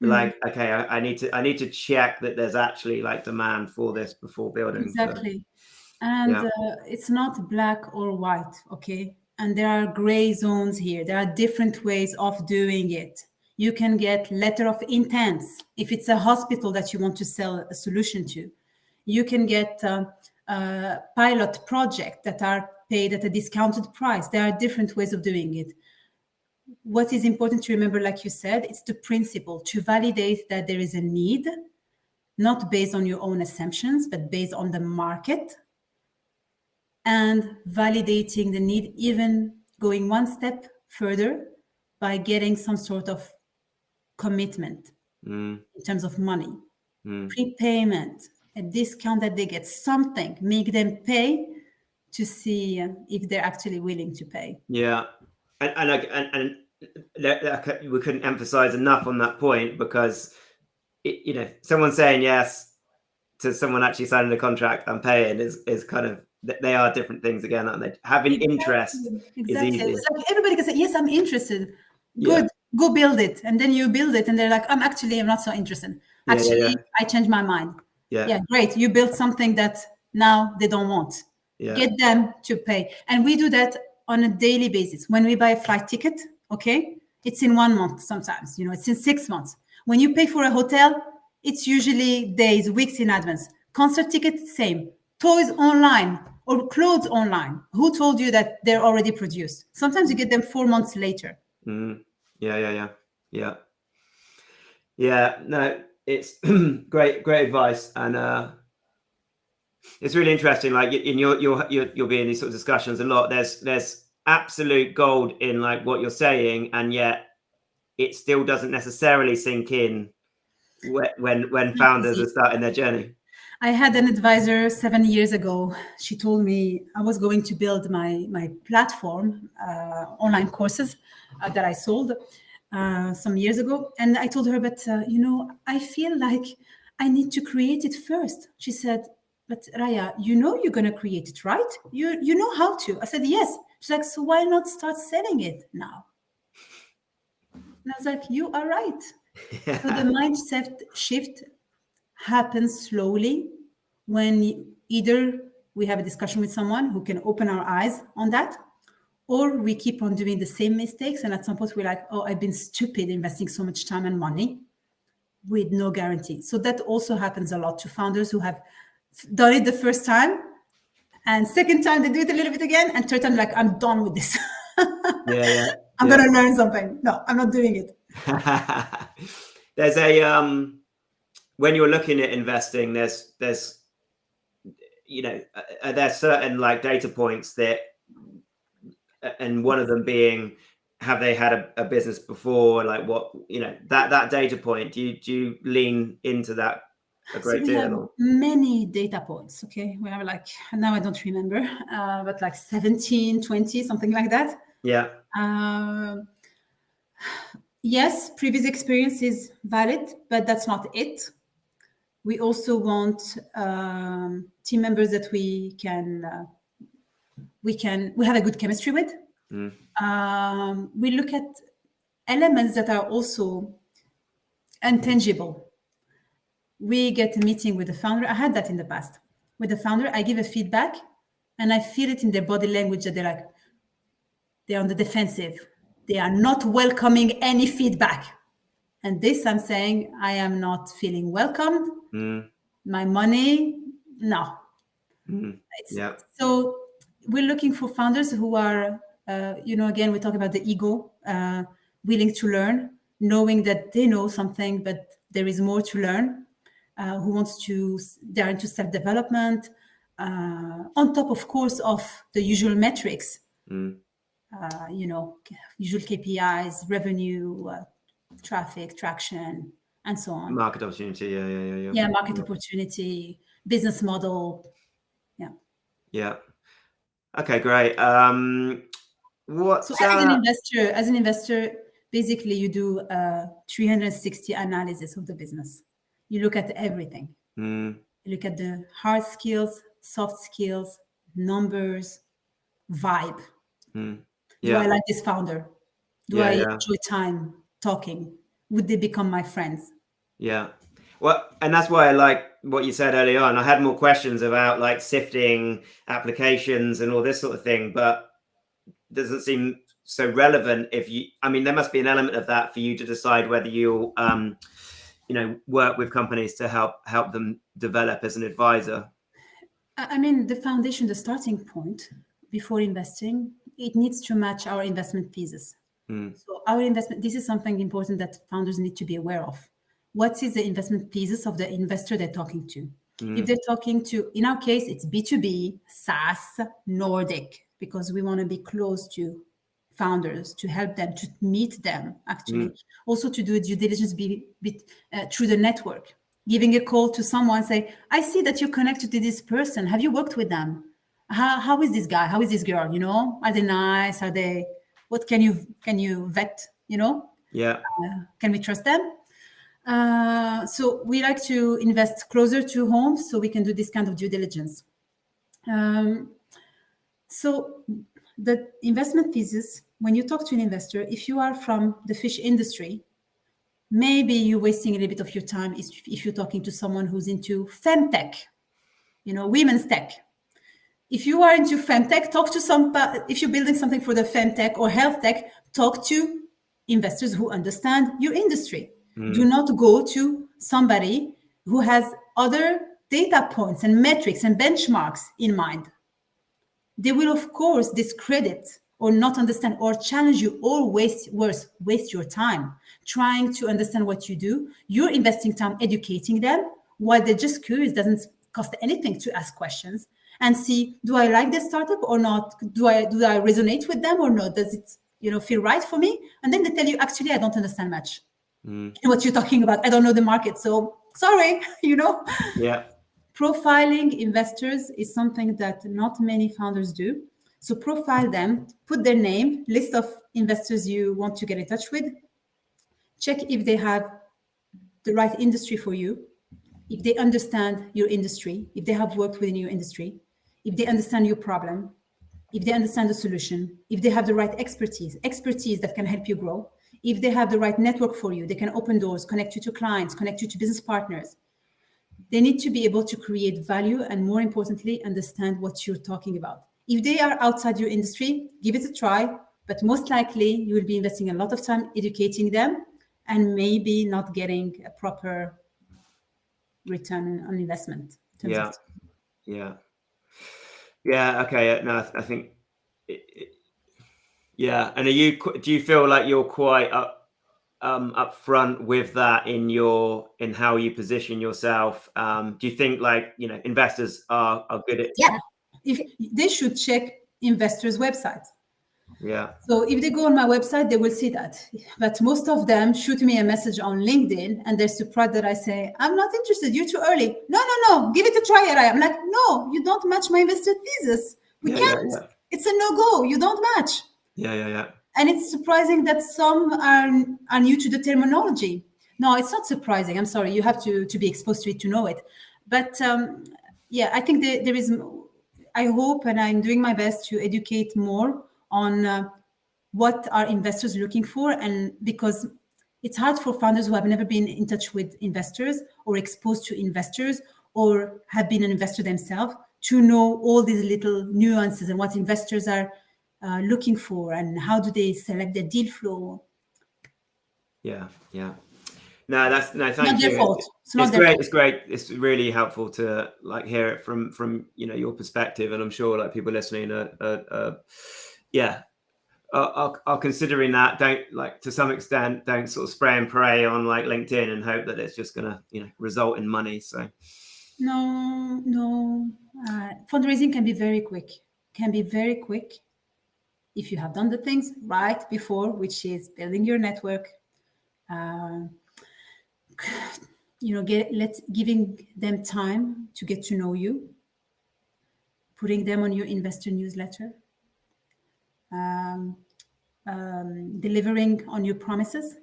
like, okay, I need to check that there's actually like demand for this before building. Exactly. And it's not black or white, okay? And there are gray zones here. There are different ways of doing it. You can get letter of intents if it's a hospital that you want to sell a solution to. You can get pilot projects that are paid at a discounted price. There are different ways of doing it. What is important to remember, like you said, it's the principle to validate that there is a need, not based on your own assumptions, but based on the market, and validating the need, even going one step further by getting some sort of commitment in terms of money, prepayment, a discount that they get, something, make them pay to see if they're actually willing to pay. Yeah. And we couldn't emphasize enough on that point, because someone saying yes to someone actually signing the contract and paying is kind of, they are different things again, aren't they? Having interest is easy. It's like everybody can say, yes, I'm interested. Good, go build it. And then you build it and they're like, I'm not so interested. Actually, I changed my mind. Yeah, great. You built something that now they don't want. Get them to pay. And we do that on a daily basis. When we buy a flight ticket, okay, it's in 1 month sometimes, it's in 6 months. When you pay for a hotel, it's usually days, weeks in advance. Concert ticket, same. Toys online or clothes online. Who told you that they're already produced? Sometimes you get them 4 months later. Yeah. No, it's great advice, and it's really interesting. Like you'll be in these sort of discussions a lot. There's absolute gold in like what you're saying, and yet it still doesn't necessarily sink in when founders are starting their journey. I had an advisor 7 years ago. She told me I was going to build my platform, online courses that I sold some years ago. And I told her, but I feel like I need to create it first. She said, but Raya, you're going to create it, right? You know how to. I said, yes. She's like, so why not start selling it now? And I was like, you are right. So the mindset shift happens slowly when either we have a discussion with someone who can open our eyes on that, or we keep on doing the same mistakes. And at some point we're like, oh, I've been stupid investing so much time and money with no guarantee. So that also happens a lot to founders who have done it the first time, and second time they do it a little bit again, and third time like, I'm done with this. I'm going to learn something. No, I'm not doing it. There's a when you're looking at investing, there's certain like data points that, and one of them being, have they had a business before? Like what, that data point, do you lean into that a great deal? Have many data points. Okay, we have like, now I don't remember, but like 17, 20, something like that. Yes, previous experience is valid, but that's not it. We also want team members that we have a good chemistry with. We look at elements that are also intangible. We get a meeting with the founder. I had that in the past. with the founder, I give a feedback, and I feel it in their body language that they're on the defensive. They are not welcoming any feedback. And this, I'm saying, I am not feeling welcomed. My money, no. Yeah. So we're looking for founders who are, again, we talk about the ego, willing to learn, knowing that they know something, but there is more to learn, they're into self-development, on top, of course, of the usual metrics, usual KPIs, revenue, traffic, traction, and so on. Market opportunity, yeah. Yeah, market opportunity, business model. Yeah. Okay, great. So as an investor, basically you do a 360 analysis of the business. You look at everything. You look at the hard skills, soft skills, numbers, vibe. Do I like this founder? Do I enjoy time talking? Would they become my friends? Yeah. Well, and that's why I like what you said earlier on. I had more questions about like sifting applications and all this sort of thing, but it doesn't seem so relevant there must be an element of that for you to decide whether you'll, work with companies to help them develop as an advisor. The foundation, the starting point before investing, it needs to match our investment thesis. So our investment, this is something important that founders need to be aware of. What is the investment thesis of the investor they're talking to? If they're talking to, in our case, it's B2B, SaaS, Nordic, because we want to be close to founders, to help them, to meet them, actually. Also to do due diligence through the network. Giving a call to someone, say, I see that you're connected to this person. Have you worked with them? How is this guy? How is this girl? Are they nice? Are they, what can you vet, Yeah. Can we trust them? So we like to invest closer to home so we can do this kind of due diligence. So the investment thesis, when you talk to an investor, if you are from the fish industry, maybe you're wasting a little bit of your time if you're talking to someone who's into femtech, women's tech. If you are into femtech, if you're building something for the femtech or health tech, talk to investors who understand your industry. Do not go to somebody who has other data points and metrics and benchmarks in mind. They will, of course, discredit or not understand or challenge you or waste your time trying to understand what you do. You're investing time educating them while they're just curious. It doesn't cost anything to ask questions and see, do I like this startup or not? Do I resonate with them or not? Does it feel right for me? And then they tell you, actually, I don't understand much. What you're talking about. I don't know the market. So sorry, Yeah. Profiling investors is something that not many founders do. So profile them, put their name, list of investors you want to get in touch with. Check if they have the right industry for you, if they understand your industry, if they have worked within your industry, if they understand your problem, if they understand the solution, if they have the right expertise that can help you grow, if they have the right network for you, they can open doors, connect you to clients, connect you to business partners. They need to be able to create value and, more importantly, understand what you're talking about. If they are outside your industry, give it a try, but most likely you will be investing a lot of time educating them and maybe not getting a proper return on investment. Yeah. Okay. No, I think. Yeah. And do you feel like you're quite upfront with that in how you position yourself? Do you think investors are good at? Yeah. If they should check investors' websites. Yeah. So if they go on my website, they will see that. But most of them shoot me a message on LinkedIn and they're surprised that I say, I'm not interested. You're too early. No. Give it a try. I'm like, no, you don't match my investor thesis. We can't. Yeah. It's a no-go. You don't match. Yeah. And it's surprising that some are new to the terminology. No, it's not surprising. I'm sorry. You have to be exposed to it to know it. But I think there is, I hope, and I'm doing my best to educate more on what are investors looking for. And because it's hard for founders who have never been in touch with investors or exposed to investors or have been an investor themselves to know all these little nuances and what investors are looking for and how do they select their deal flow. Yeah. No, thank not you. Their fault. It's great. It's great. It's really helpful to like hear it from your perspective, and I'm sure like people listening are considering that. Don't like to some extent. Don't sort of spray and pray on like LinkedIn and hope that it's just gonna result in money. So no. Fundraising can be very quick. If you have done the things right before, which is building your network. Giving them time to get to know you, putting them on your investor newsletter, delivering on your promises.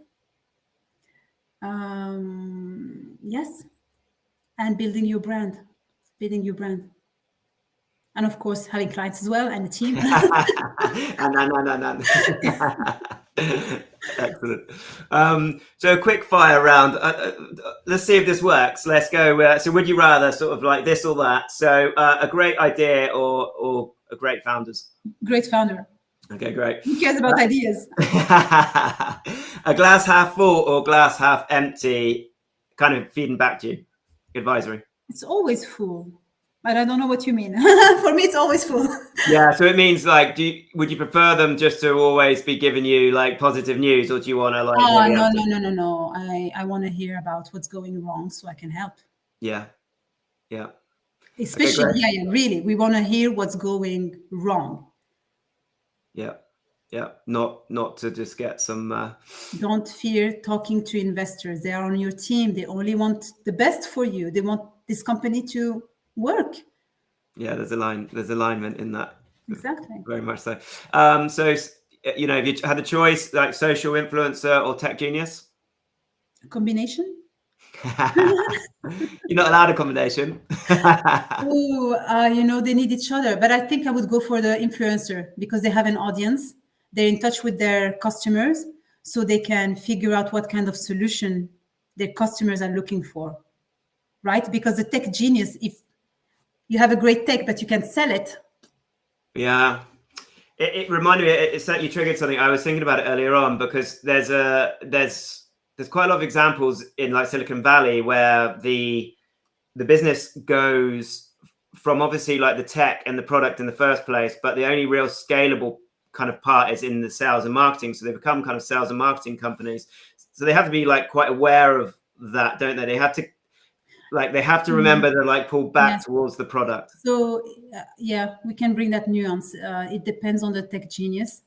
Yes, and building your brand. And of course, having clients as well and a team. Excellent. So a quick fire round. Let's see if this works. Let's go. So would you rather sort of like this or that? So a great idea or a great founders? Great founder. Okay, great. Who cares about ideas? A glass half full or glass half empty, kind of feeding back to you. Advisory. It's always full. But I don't know what you mean. For me, it's always full. Yeah, so it means like, would you prefer them just to always be giving you like positive news, or do you want to like? Oh no. I want to hear about what's going wrong so I can help. Yeah. Especially, really, we want to hear what's going wrong. Yeah. Not to just get some. Don't fear talking to investors. They are on your team. They only want the best for you. They want this company to work. Yeah, there's alignment in that. Exactly. Very much so. So if you had a choice, like social influencer or tech genius? A combination? You're not allowed a combination. They need each other. But I think I would go for the influencer because they have an audience. They're in touch with their customers, so they can figure out what kind of solution their customers are looking for. Right? Because the tech genius, if you have a great tech, but you can sell it. Yeah. It reminded me, it's that you triggered something. I was thinking about it earlier on because there's quite a lot of examples in like Silicon Valley where the business goes from obviously like the tech and the product in the first place, but the only real scalable kind of part is in the sales and marketing. So they become kind of sales and marketing companies. So they have to be like quite aware of that, don't they? They have to remember to like pull back towards the product. So we can bring that nuance. It depends on the tech genius.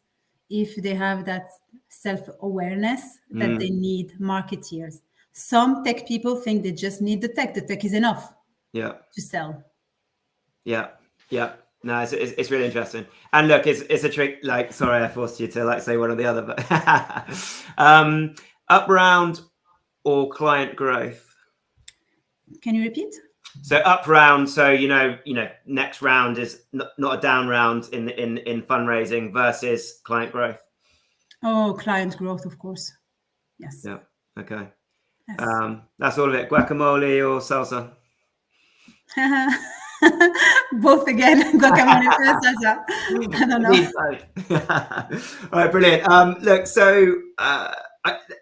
If they have that self-awareness that they need marketeers. Some tech people think they just need the tech. The tech is enough to sell. Yeah. No, it's really interesting. And look, it's a trick. Like, sorry, I forced you to like say one or the other, but up round or client growth? Can you repeat? So up round, so next round is not a down round in fundraising versus client growth. Oh, client growth, of course. Yes. Yeah. Okay. Yes. That's all of it. Guacamole or salsa? Both again. Guacamole and salsa. I don't know. All right, brilliant. Look, so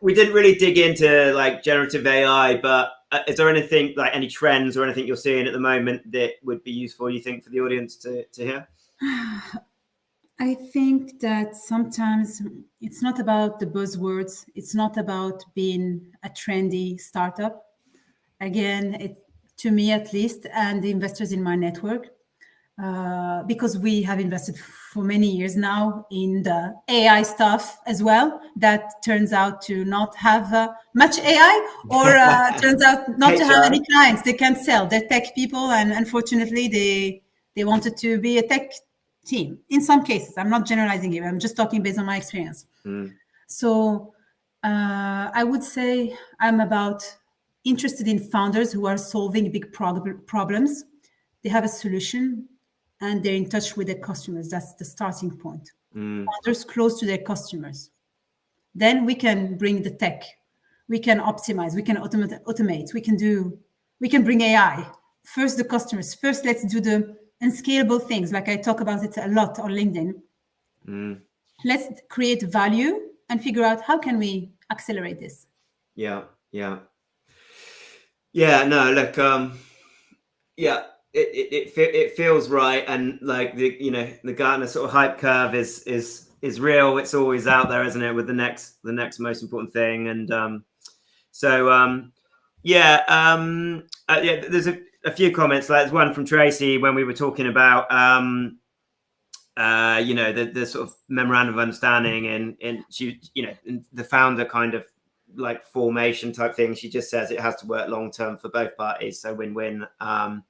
we didn't really dig into like generative AI, but is there anything like any trends or anything you're seeing at the moment that would be useful, you think, for the audience to hear? I think that sometimes it's not about the buzzwords. It's not about being a trendy startup. Again, to me at least, and the investors in my network, because we have invested for many years now in the AI stuff as well, that turns out to not have much AI, or turns out not to have any clients. They can't sell. They're tech people, and unfortunately, they wanted to be a tech team. In some cases, I'm not generalizing here. I'm just talking based on my experience. So I would say I'm interested in founders who are solving big problems. They have a solution and they're in touch with their customers. That's the starting point. Founders close to their customers. Then we can bring the tech. We can optimize. We can automate. We can bring AI first the customers. First, let's do the unscalable things. Like I talk about it a lot on LinkedIn. Let's create value and figure out how can we accelerate this. Yeah. No, look, it feels right, and like the Gartner sort of hype curve is real. It's always out there, isn't it? With the next most important thing, and there's a few comments. Like there's one from Tracy when we were talking about the sort of memorandum of understanding, and she, in the founder kind of like formation type thing. She just says it has to work long term for both parties, so win-win. I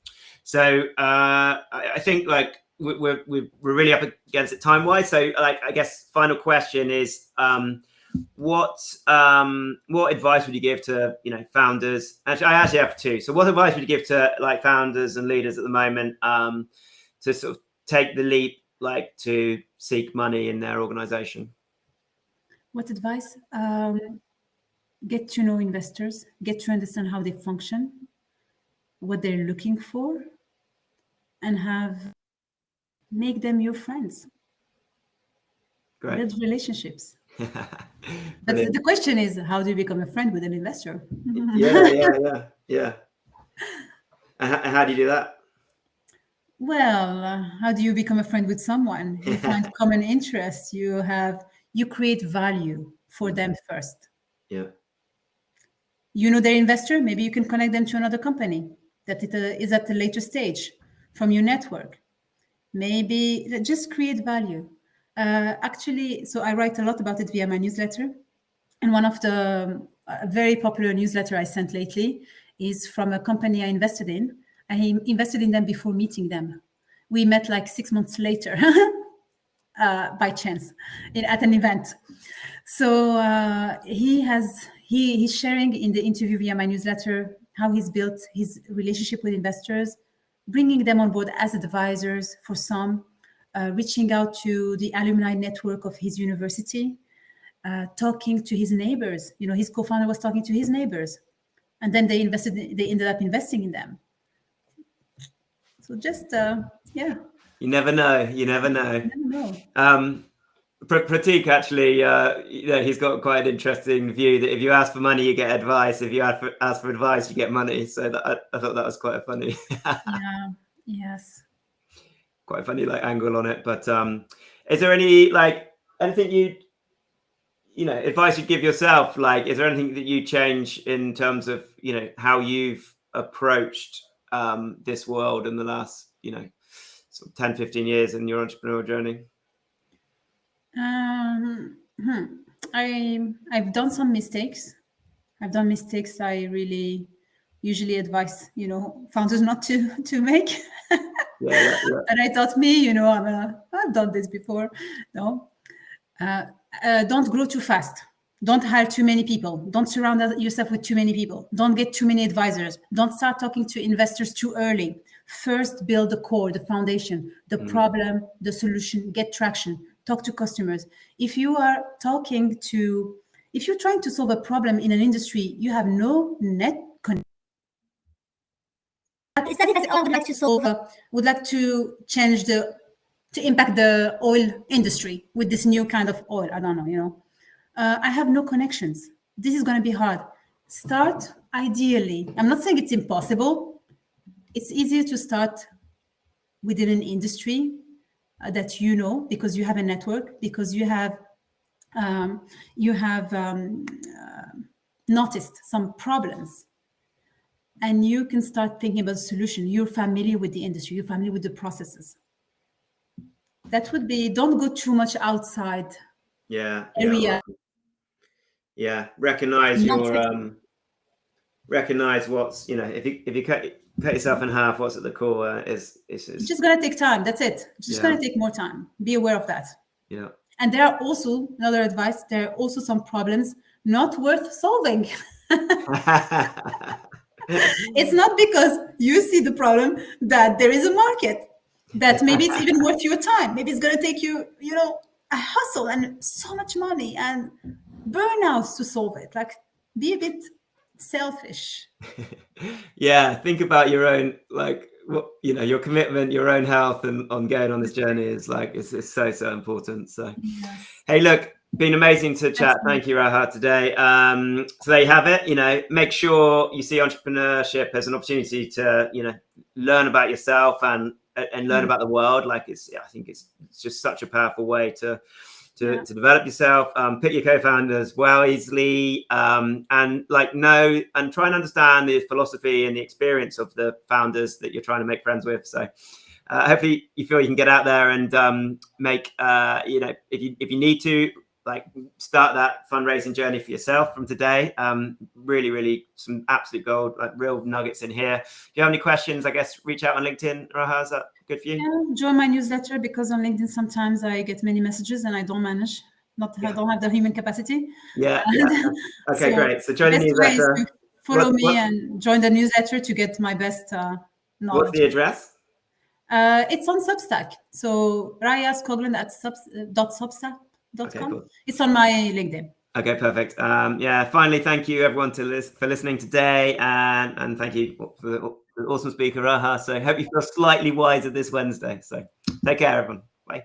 think like we're really up against it time wise. So like I guess final question is what advice would you give to founders? Actually, I actually have two. So what advice would you give to like founders and leaders at the moment to sort of take the leap, like to seek money in their organization? What advice? Get to know investors, get to understand how they function, what they're looking for, and make them your friends. Great. Build relationships. But the question is, how do you become a friend with an investor? Yeah. And how do you do that? Well, how do you become a friend with someone? You find common interests. You create value for them first. Yeah. You know their investor. Maybe you can connect them to another company that is at a later stage from your network. Maybe just create value. Actually, so I write a lot about it via my newsletter. And one of the very popular newsletter I sent lately is from a company I invested in. I invested in them before meeting them. We met like 6 months later by chance at an event. So he's sharing in the interview via my newsletter how he's built his relationship with investors, bringing them on board as advisors for some, reaching out to the alumni network of his university, talking to his neighbors. His co-founder was talking to his neighbors, and then they ended up investing in them. So just, You never know. Pratik actually, he's got quite an interesting view that if you ask for money, you get advice. If you ask for advice, you get money. So I thought that was quite a funny. Yes. Quite a funny like angle on it. But is there any like anything advice you'd give yourself? Like, is there anything that you change in terms of how you've approached this world in the last sort of 10, 15 years in your entrepreneurial journey? I've done some mistakes. I really usually advise founders not to make. Yeah. And I thought I've done this before. No, don't grow too fast. Don't hire too many people. Don't surround yourself with too many people. Don't get too many advisors. Don't start talking to investors too early. First, build the core, the foundation, the problem, the solution, get traction, talk to customers. If you're trying to solve a problem in an industry, you have no net connection. Would like to change to impact the oil industry with this new kind of oil. I don't know, I have no connections. This is going to be hard. Start ideally. I'm not saying it's impossible. It's easier to start within an industry that because you have a network, because you have noticed some problems, and you can start thinking about a solution. You're familiar with the industry. You're familiar with the processes. That would be, don't go too much outside. Area. Yeah. Recognize recognize what's, if you cut yourself in half, what's at the core is it's just going to take time. That's it. It's just going to take more time. Be aware of that. Yeah. And there are also, another advice, there are also some problems not worth solving. It's not because you see the problem that there is a market, that maybe it's even worth your time. Maybe it's going to take you, a hustle and so much money and burnouts to solve it. Like, be a bit selfish. Yeah, think about your own, like, what, you know, your commitment, your own health, and on going on this journey is like, it's so important. So Yes. hey, look, been amazing to chat. Absolutely. Thank you, Raha, today. So there you have it. You know, make sure you see entrepreneurship as an opportunity to, you know, learn about yourself and learn about the world. Like, I think it's just such a powerful way to develop yourself, pick your co-founders well easily, and like know and try and understand the philosophy and the experience of the founders that you're trying to make friends with. So hopefully you feel you can get out there and make, you know, if you need to, like, start that fundraising journey for yourself from today. Really some absolute gold, like real nuggets in here. If you have any questions, I guess reach out on LinkedIn. Raha, is that good for you? Yeah, join my newsletter, because on LinkedIn sometimes I get many messages and I don't manage. I don't have the human capacity. Yeah. Okay, So great. So join the best way is newsletter. to follow me and join the newsletter to get my best knowledge. What's the address? It's on Substack. So Raya Skogland at substack.com. Okay, cool. It's on my LinkedIn. Okay, perfect. Yeah, finally, thank you everyone for listening today, and thank you for the awesome speaker, Raha. So I hope you feel slightly wiser this Wednesday. So take care, everyone.